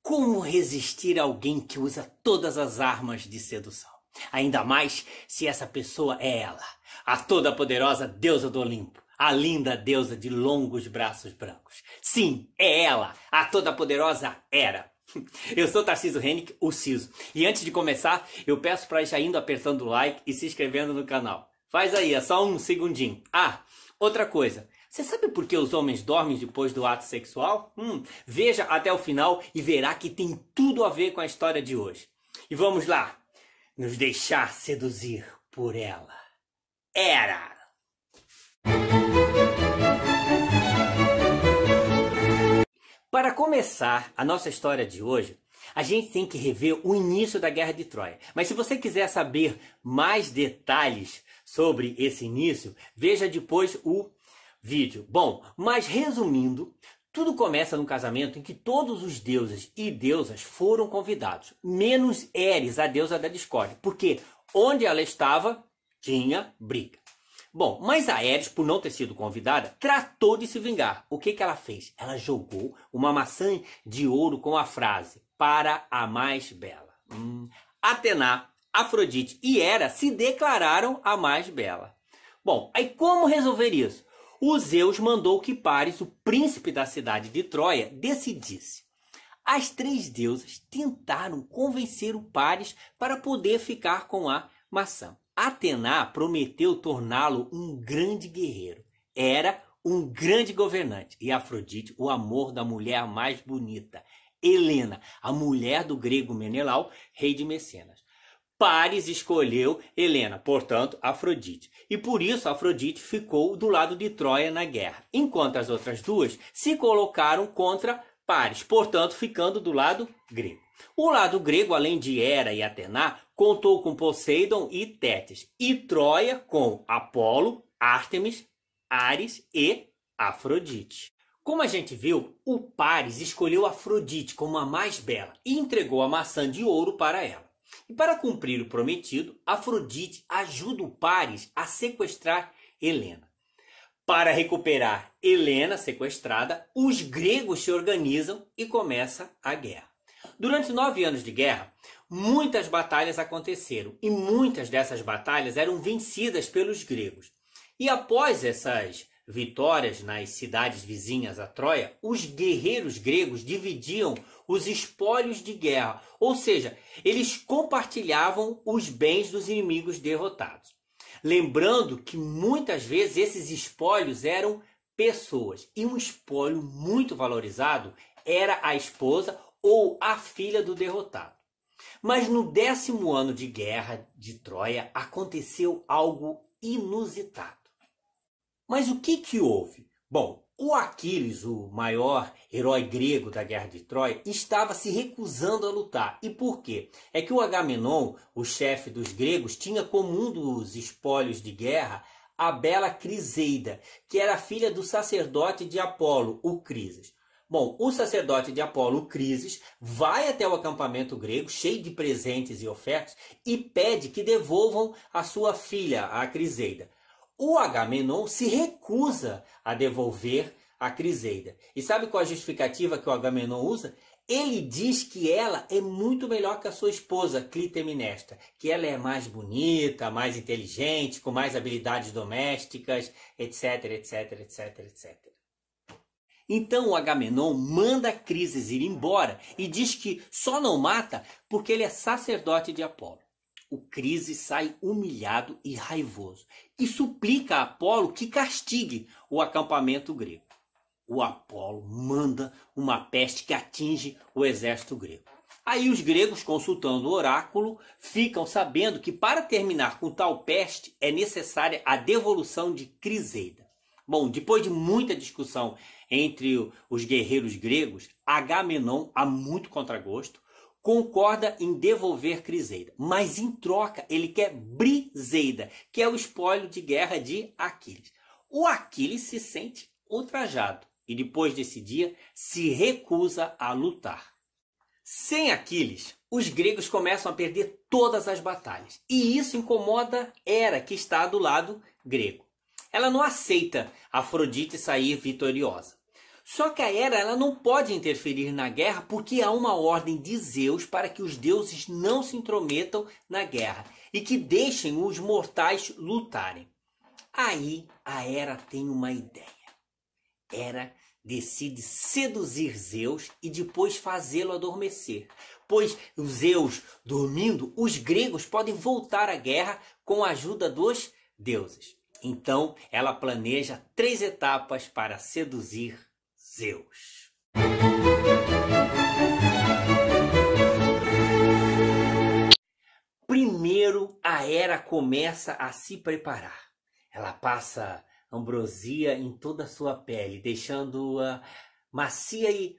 Como resistir a alguém que usa todas as armas de sedução? Ainda mais se essa pessoa é ela, a toda-poderosa deusa do Olimpo, a linda deusa de longos braços brancos. Sim, é ela, a toda-poderosa Hera. Eu sou Tarcísio Henrique, o Ciso. E antes de começar, eu peço para já indo apertando o like e se inscrevendo no canal. Faz aí, é só um segundinho. Ah, outra coisa. Você sabe por que os homens dormem depois do ato sexual? Veja até o final e verá que tem tudo a ver com a história de hoje. E vamos lá, nos deixar seduzir por ela. Hera! Para começar a nossa história de hoje, a gente tem que rever o início da Guerra de Troia. Mas se você quiser saber mais detalhes sobre esse início, veja depois o vídeo. Bom, mas resumindo, tudo começa num casamento em que todos os deuses e deusas foram convidados, menos Eris, a deusa da discórdia, porque onde ela estava, tinha briga. Bom, mas a Eris, por não ter sido convidada, tratou de se vingar. O que ela fez? Ela jogou uma maçã de ouro com a frase, para a mais bela. Atena, Afrodite e Hera se declararam a mais bela. Bom, aí como resolver isso? O Zeus mandou que Paris, o príncipe da cidade de Troia, decidisse. As três deusas tentaram convencer o Paris para poder ficar com a maçã. Atena prometeu torná-lo um grande guerreiro. Hera, um grande governante. E Afrodite, o amor da mulher mais bonita. Helena, a mulher do grego Menelau, rei de Mecenas. Paris escolheu Helena, portanto, Afrodite. E por isso Afrodite ficou do lado de Troia na guerra, enquanto as outras duas se colocaram contra Paris, portanto, ficando do lado grego. O lado grego, além de Hera e Atena, contou com Poseidon e Tétis, e Troia com Apolo, Ártemis, Ares e Afrodite. Como a gente viu, o Paris escolheu Afrodite como a mais bela e entregou a maçã de ouro para ela. E para cumprir o prometido, Afrodite ajuda o Paris a sequestrar Helena. Para recuperar Helena sequestrada, os gregos se organizam e começa a guerra. Durante 9 anos de guerra, muitas batalhas aconteceram e muitas dessas batalhas eram vencidas pelos gregos. E após essas vitórias nas cidades vizinhas a Troia, os guerreiros gregos dividiam os espólios de guerra, ou seja, eles compartilhavam os bens dos inimigos derrotados. Lembrando que muitas vezes esses espólios eram pessoas, e um espólio muito valorizado era a esposa ou a filha do derrotado. Mas no 10º ano de guerra de Troia aconteceu algo inusitado. Mas o que houve? Bom, o Aquiles, o maior herói grego da Guerra de Troia, estava se recusando a lutar. E por quê? É que o Agamenon, o chefe dos gregos, tinha como um dos espólios de guerra a bela Criseida, que era filha do sacerdote de Apolo, o Crises. Bom, o sacerdote de Apolo, o Crises, vai até o acampamento grego, cheio de presentes e ofertas, e pede que devolvam a sua filha, a Criseida. O Agamenon se recusa a devolver a Criseida. E sabe qual a justificativa que o Agamenon usa? Ele diz que ela é muito melhor que a sua esposa, Clitemnestra, que ela é mais bonita, mais inteligente, com mais habilidades domésticas, etc, etc, etc, etc. Então o Agamenon manda Crises ir embora e diz que só não mata porque ele é sacerdote de Apolo. O Crises sai humilhado e raivoso e suplica a Apolo que castigue o acampamento grego. O Apolo manda uma peste que atinge o exército grego. Aí os gregos, consultando o oráculo, ficam sabendo que para terminar com tal peste é necessária a devolução de Criseida. Bom, depois de muita discussão entre os guerreiros gregos, Agamenon, a muito contragosto, concorda em devolver Criseida, mas em troca ele quer Briseida, que é o espólio de guerra de Aquiles. O Aquiles se sente ultrajado e depois desse dia se recusa a lutar. Sem Aquiles, os gregos começam a perder todas as batalhas e isso incomoda Hera, que está do lado grego. Ela não aceita Afrodite sair vitoriosa. Só que a Hera ela não pode interferir na guerra porque há uma ordem de Zeus para que os deuses não se intrometam na guerra e que deixem os mortais lutarem. Aí a Hera tem uma ideia. Hera decide seduzir Zeus e depois fazê-lo adormecer. Pois os Zeus dormindo, os gregos podem voltar à guerra com a ajuda dos deuses. Então ela planeja 3 etapas para seduzir Zeus. Primeiro, a Hera começa a se preparar. Ela passa ambrosia em toda a sua pele, deixando-a macia e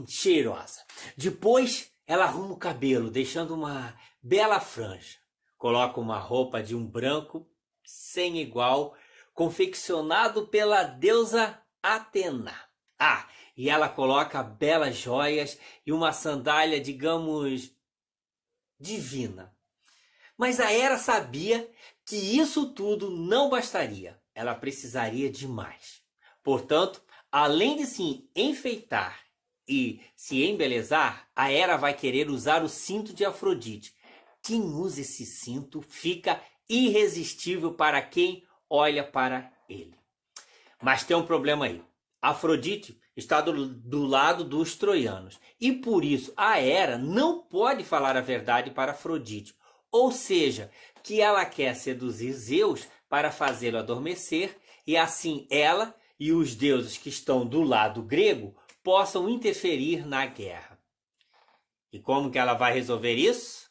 cheirosa. Depois, ela arruma o cabelo, deixando uma bela franja. Coloca uma roupa de um branco sem igual, confeccionado pela deusa Atena. E ela coloca belas joias e uma sandália, digamos, divina. Mas a Hera sabia que isso tudo não bastaria. Ela precisaria de mais. Portanto, além de se enfeitar e se embelezar, a Hera vai querer usar o cinto de Afrodite. Quem usa esse cinto fica irresistível para quem olha para ele. Mas tem um problema aí. Afrodite está do lado dos troianos. E por isso a Hera não pode falar a verdade para Afrodite. Ou seja, que ela quer seduzir Zeus para fazê-lo adormecer e assim ela e os deuses que estão do lado grego possam interferir na guerra. E como que ela vai resolver isso?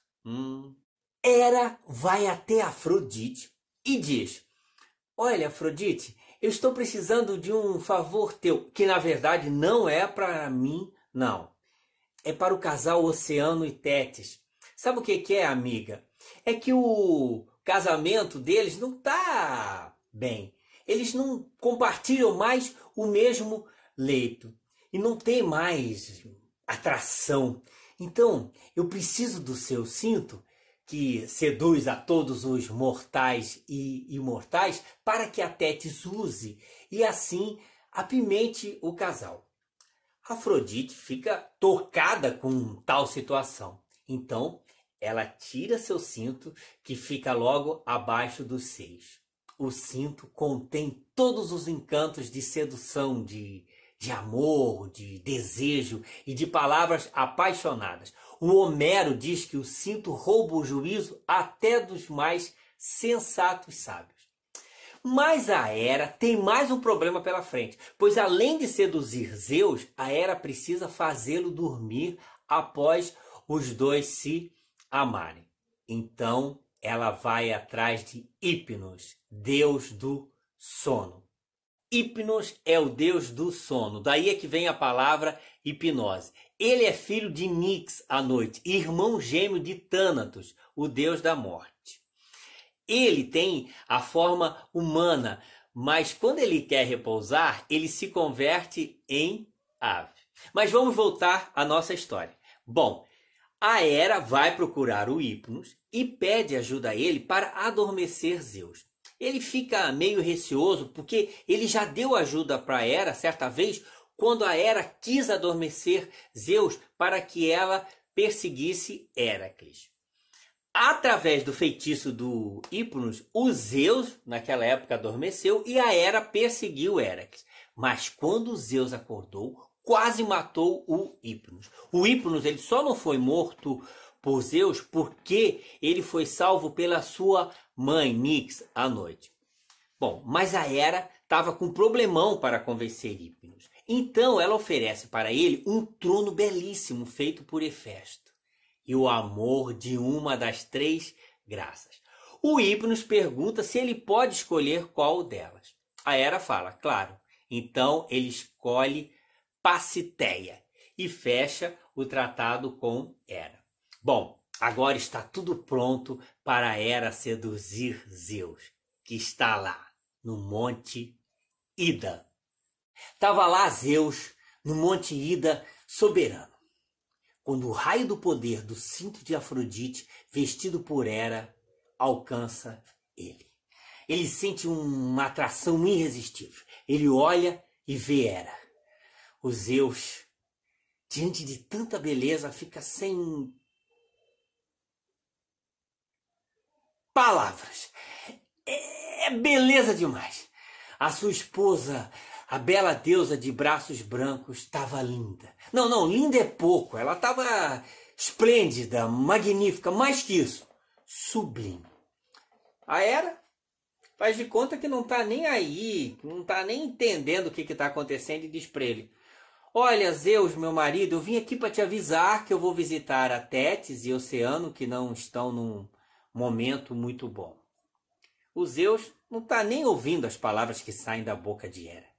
Hera vai até Afrodite e diz: olha, Afrodite, eu estou precisando de um favor teu, que na verdade não é para mim, não. É para o casal Oceano e Tétis. Sabe o que é, amiga? É que o casamento deles não está bem. Eles não compartilham mais o mesmo leito. E não tem mais atração. Então, eu preciso do seu cinto, que seduz a todos os mortais e imortais, para que a Tétis use e assim apimente o casal. Afrodite fica tocada com tal situação. Então, ela tira seu cinto, que fica logo abaixo dos seios. O cinto contém todos os encantos de sedução, de amor, de desejo e de palavras apaixonadas. O Homero diz que o cinto rouba o juízo até dos mais sensatos sábios. Mas a Hera tem mais um problema pela frente, pois além de seduzir Zeus, a Hera precisa fazê-lo dormir após os dois se amarem. Então ela vai atrás de Hipnos, deus do sono. Hipnos é o deus do sono, daí é que vem a palavra hipnose. Ele é filho de Nix, a noite, irmão gêmeo de Thanatos, o deus da morte. Ele tem a forma humana, mas quando ele quer repousar, ele se converte em ave. Mas vamos voltar à nossa história. Bom, a Hera vai procurar o Hipnos e pede ajuda a ele para adormecer Zeus. Ele fica meio receoso porque ele já deu ajuda para Hera certa vez quando a Hera quis adormecer Zeus para que ela perseguisse Héracles. Através do feitiço do Hipnos, o Zeus naquela época adormeceu e a Hera perseguiu Héracles. Mas quando Zeus acordou, quase matou o Hipnos. O Hipnos ele só não foi morto por Zeus porque ele foi salvo pela sua mãe, Nix, à noite. Bom, mas a Hera estava com um problemão para convencer Hipnos. Então ela oferece para ele um trono belíssimo feito por Hefesto e o amor de uma das 3 graças. O Hipnos pergunta se ele pode escolher qual delas. A Hera fala, claro. Então ele escolhe Pasíteia e fecha o tratado com Hera. Bom, agora está tudo pronto para Hera seduzir Zeus, que está lá no Monte Ida. Estava lá Zeus no Monte Ida soberano, quando o raio do poder do cinto de Afrodite, vestido por Hera, alcança ele. Ele sente uma atração irresistível. Ele olha e vê Hera. O Zeus, diante de tanta beleza, fica sem palavras. É beleza demais. A sua esposa, a bela deusa de braços brancos, estava linda. Não, linda é pouco. Ela estava esplêndida, magnífica, mais que isso, sublime. A Hera faz de conta que não está nem aí, não está nem entendendo o que está acontecendo e diz para ele: olha, Zeus, meu marido, eu vim aqui para te avisar que eu vou visitar a Tétis e Oceano, que não estão num momento muito bom. O Zeus não está nem ouvindo as palavras que saem da boca de Hera,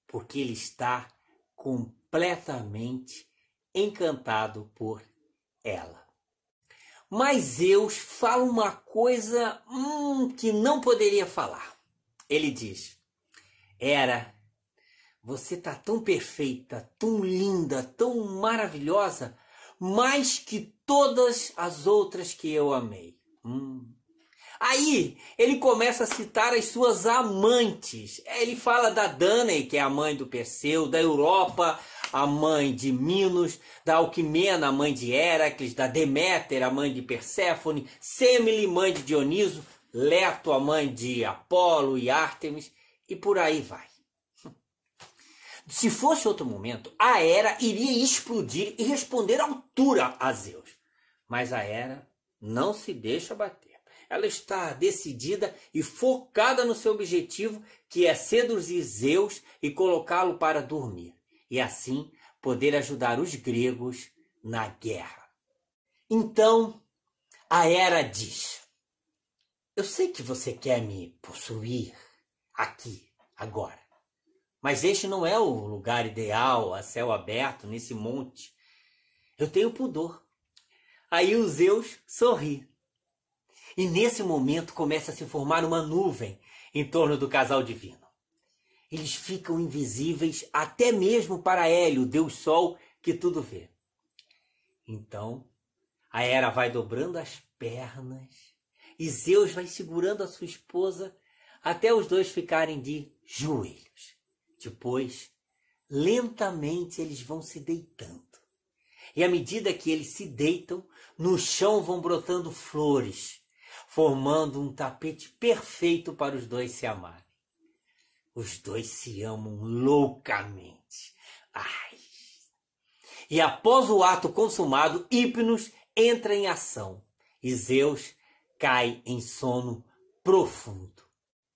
porque ele está completamente encantado por ela. Mas Zeus fala uma coisa que não poderia falar. Ele diz: Hera, você está tão perfeita, tão linda, tão maravilhosa, mais que todas as outras que eu amei. Aí ele começa a citar as suas amantes. Ele fala da Danae, que é a mãe do Perseu, da Europa, a mãe de Minos, da Alquimena, a mãe de Héracles, da Deméter, a mãe de Perséfone, Semele, mãe de Dioniso, Leto, a mãe de Apolo e Ártemis, e por aí vai. Se fosse outro momento, a Hera iria explodir e responder à altura a Zeus. Mas a Hera não se deixa bater. Ela está decidida e focada no seu objetivo, que é seduzir Zeus e colocá-lo para dormir. E assim poder ajudar os gregos na guerra. Então, a Hera diz: eu sei que você quer me possuir aqui, agora. Mas este não é o lugar ideal, a céu aberto, nesse monte. Eu tenho pudor. Aí o Zeus sorri. E nesse momento começa a se formar uma nuvem em torno do casal divino. Eles ficam invisíveis até mesmo para Hélio, Deus Sol, que tudo vê. Então, a Hera vai dobrando as pernas e Zeus vai segurando a sua esposa até os dois ficarem de joelhos. Depois, lentamente eles vão se deitando. E à medida que eles se deitam, no chão vão brotando flores, formando um tapete perfeito para os dois se amarem. Os dois se amam loucamente. Ai! E após o ato consumado, Hipnos entra em ação e Zeus cai em sono profundo.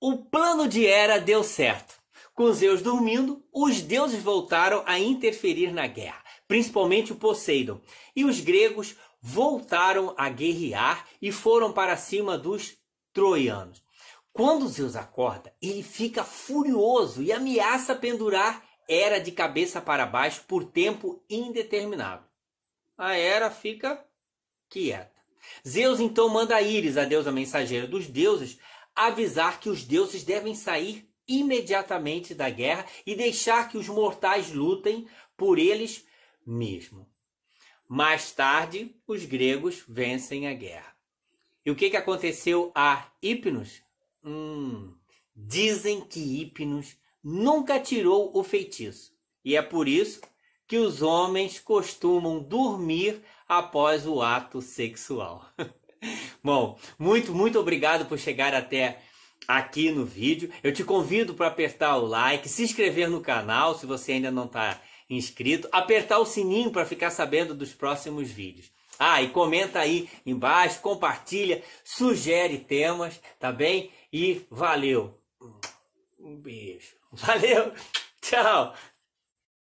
O plano de Hera deu certo. Com Zeus dormindo, os deuses voltaram a interferir na guerra, principalmente o Poseidon, e os gregos voltaram a guerrear e foram para cima dos troianos. Quando Zeus acorda, ele fica furioso e ameaça pendurar Hera de cabeça para baixo por tempo indeterminado. A Hera fica quieta. Zeus então manda Íris, a deusa mensageira dos deuses, avisar que os deuses devem sair imediatamente da guerra e deixar que os mortais lutem por eles mesmos. Mais tarde, os gregos vencem a guerra. E o que aconteceu a Hipnos? Dizem que Hipnos nunca tirou o feitiço. E é por isso que os homens costumam dormir após o ato sexual. Bom, muito obrigado por chegar até aqui no vídeo. Eu te convido para apertar o like, se inscrever no canal se você ainda não está inscrito, apertar o sininho para ficar sabendo dos próximos vídeos. E comenta aí embaixo, compartilha, sugere temas, tá bem? E valeu! Um beijo! Valeu! Tchau!